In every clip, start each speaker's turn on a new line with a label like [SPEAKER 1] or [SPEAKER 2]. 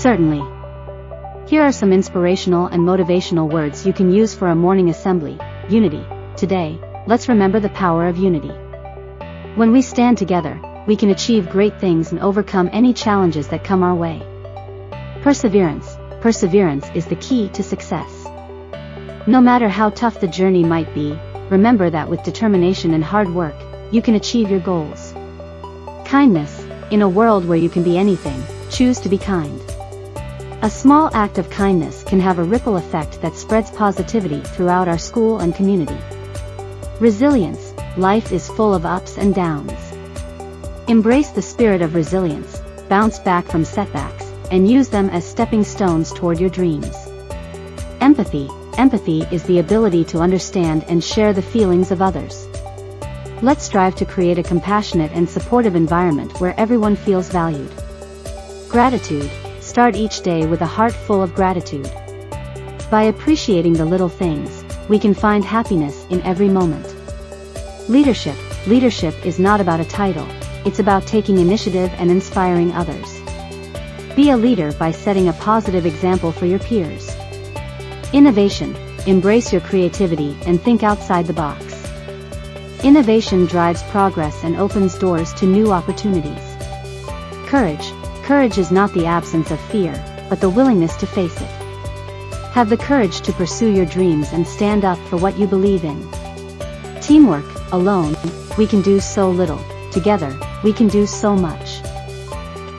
[SPEAKER 1] Certainly. Here are some inspirational and motivational words you can use for a morning assembly. Unity. Today, let's remember the power of unity. When we stand together, we can achieve great things and overcome any challenges that come our way. Perseverance. Perseverance is the key to success. No matter how tough the journey might be, remember that with determination and hard work, you can achieve your goals. Kindness. In a world where you can be anything, choose to be kind. A small act of kindness can have a ripple effect that spreads positivity throughout our school and community. Resilience. Life is full of ups and downs. Embrace the spirit of resilience, bounce back from setbacks, and use them as stepping stones toward your dreams. Empathy. Empathy is the ability to understand and share the feelings of others. Let's strive to create a compassionate and supportive environment where everyone feels valued. Gratitude. Start each day with a heart full of gratitude. By appreciating the little things, we can find happiness in every moment. Leadership. Leadership is not about a title, it's about taking initiative and inspiring others. Be a leader by setting a positive example for your peers. Innovation. Embrace your creativity and think outside the box. Innovation drives progress and opens doors to new opportunities. Courage. Courage is not the absence of fear, but the willingness to face it. Have the courage to pursue your dreams and stand up for what you believe in. Teamwork. Alone, we can do so little. Together, we can do so much.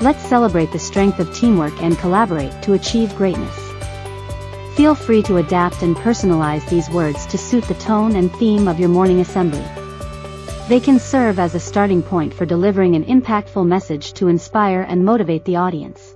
[SPEAKER 1] Let's celebrate the strength of teamwork and collaborate to achieve greatness. Feel free to adapt and personalize these words to suit the tone and theme of your morning assembly. They can serve as a starting point for delivering an impactful message to inspire and motivate the audience.